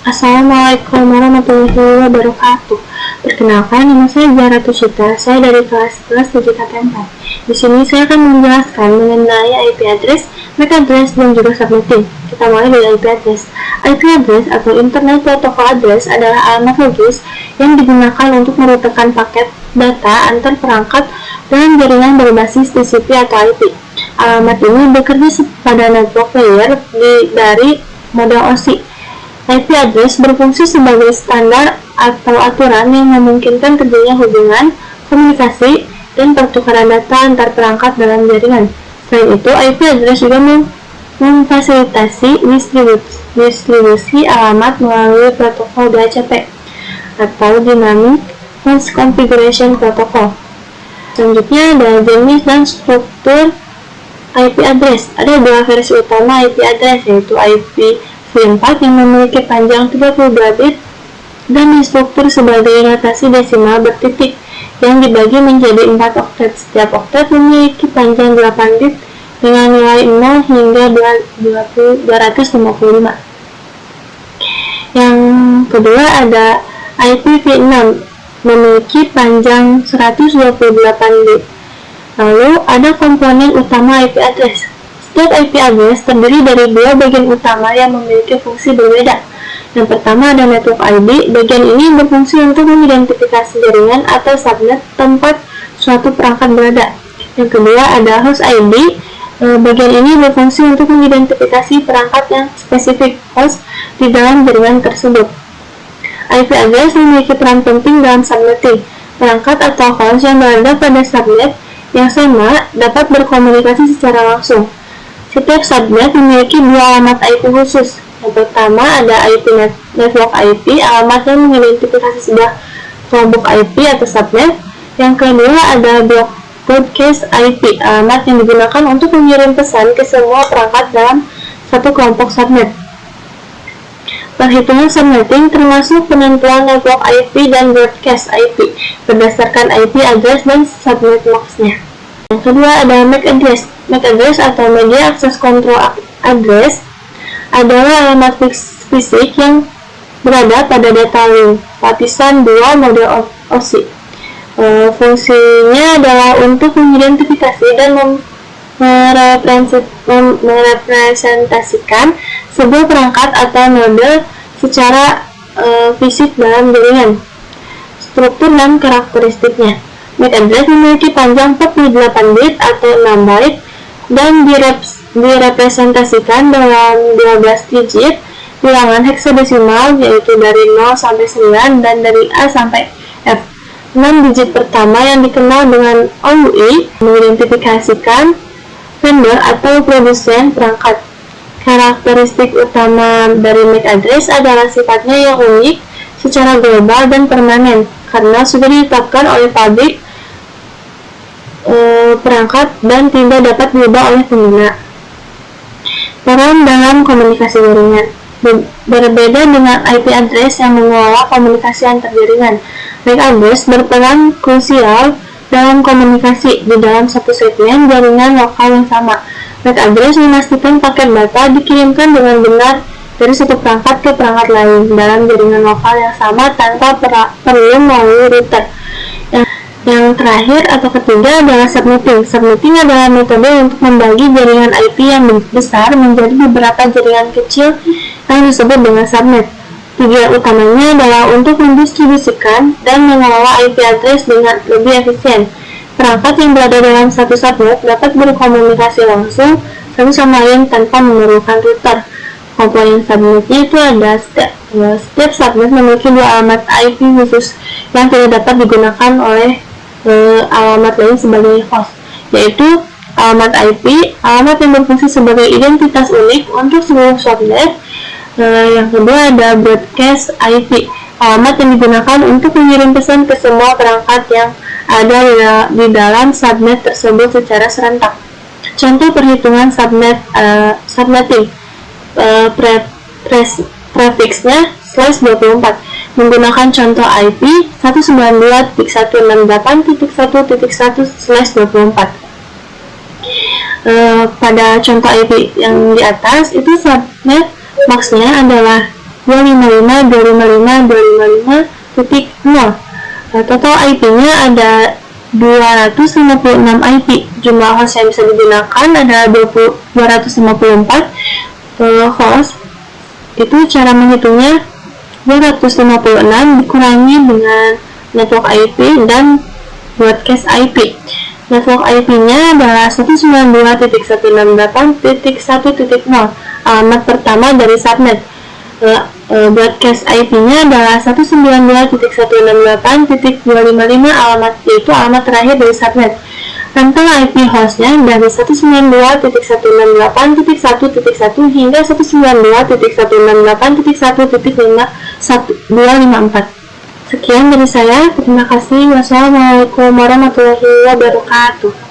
Assalamualaikum warahmatullahi wabarakatuh. Perkenalkan, nama saya Zahra Tushita. Saya dari kelas 7 KTM 4. Di sini saya akan menjelaskan mengenai IP address, MAC address, dan juga subnetting. Kita mulai dari IP address. IP address atau Internet Protocol Address adalah alamat logis yang digunakan untuk merutekan paket data antar perangkat dalam jaringan berbasis TCP atau IP. Alamat ini bekerja pada network layer dari model OSI. IP address berfungsi sebagai standar atau aturan yang memungkinkan terjadinya hubungan, komunikasi, dan pertukaran data antar perangkat dalam jaringan. Selain itu, IP address juga memfasilitasi distribusi alamat melalui protokol DHCP atau Dynamic Host Configuration Protocol. Selanjutnya ada jenis dan struktur IP address. Ada dua versi utama IP address, yaitu IPv4 yang memiliki panjang 32 bit dan distruktur sebagai notasi desimal bertitik yang dibagi menjadi 4 oktet. Setiap oktet memiliki panjang 8 bit dengan nilai 0 hingga 255. Yang kedua ada IPv6 memiliki panjang 128 bit. Lalu ada komponen utama IP address. Setiap IP address terdiri dari dua bagian utama yang memiliki fungsi berbeda. Yang pertama ada network ID. Bagian ini berfungsi untuk mengidentifikasi jaringan atau subnet tempat suatu perangkat berada. Yang kedua ada host ID. Bagian ini berfungsi untuk mengidentifikasi perangkat yang spesifik host di dalam jaringan tersebut. IP address memiliki peran penting dalam subnetting. Perangkat atau host yang berada pada subnet yang sama dapat berkomunikasi secara langsung. Setiap subnet memiliki dua alamat IP khusus. Yang pertama ada network IP, alamat yang mengidentifikasi sebuah kelompok IP atau subnet. Yang kedua ada broadcast IP, alamat yang digunakan untuk mengirim pesan ke semua perangkat dalam satu kelompok subnet. Perhitungan subnetting termasuk penentuan network IP dan broadcast IP berdasarkan IP address dan subnet max-nya. Yang kedua ada MAC address. MAC address atau Media Access Control Address adalah alamat fisik yang berada pada data link lapisan 2 model OSI. Fungsinya adalah untuk mengidentifikasi dan merepresentasikan sebuah perangkat atau node secara fisik dalam jaringan. Struktur dan karakteristiknya. MAC address memiliki panjang 48 bit atau 6 byte dan direpresentasikan dalam 12 digit bilangan heksadesimal, yaitu dari 0 sampai 9 dan dari A sampai F. 6 digit pertama yang dikenal dengan OUI mengidentifikasikan vendor atau produsen perangkat. Karakteristik utama dari MAC address adalah sifatnya yang unik secara global dan permanen karena sudah ditetapkan oleh pabrik perangkat dan tidak dapat diubah oleh pengguna. Peran dalam komunikasi jaringan berbeda dengan IP address yang mengelola komunikasi antar jaringan. MAC address berperan krusial dalam komunikasi di dalam satu segmen jaringan lokal yang sama. MAC address memastikan paket data dikirimkan dengan benar dari satu perangkat ke perangkat lain dalam jaringan lokal yang sama tanpa perlu melalui router. Yang terakhir atau ketiga adalah subnetting. Subnetting adalah metode untuk membagi jaringan IP yang besar menjadi beberapa jaringan kecil yang disebut dengan subnet. Tujuan utamanya adalah untuk mendistribusikan dan mengelola IP address dengan lebih efisien. Perangkat yang berada dalam satu subnet dapat berkomunikasi langsung satu sama lain tanpa memerlukan router. Komponen subnetnya itu ada setiap subnet memiliki dua alamat IP khusus yang tidak dapat digunakan oleh alamat lain sebagai host, yaitu alamat IP, alamat yang berfungsi sebagai identitas unik untuk seluruh subnet. Yang kedua ada broadcast IP, alamat yang digunakan untuk mengirim pesan ke semua perangkat yang ada di dalam subnet tersebut secara serentak. Contoh perhitungan subnetting, prefiksnya /24 menggunakan contoh IP 192.168.1.1/24. Pada contoh IP yang di atas itu subnet max-nya adalah 255.255.255.0. Total IP-nya ada 256 IP. Jumlah host yang bisa digunakan adalah 254 host. Itu cara menghitungnya 256 dikurangi dengan network IP dan broadcast IP. Network IP-nya adalah 192.168.1.0, alamat pertama dari subnet. Broadcast IP-nya adalah 192.168.255, yaitu alamat terakhir dari subnet. Rentang IP hostnya dari 192.168.1.1 hingga 192.168.1.254. Sekian dari saya. Terima kasih. Wassalamualaikum warahmatullahi wabarakatuh.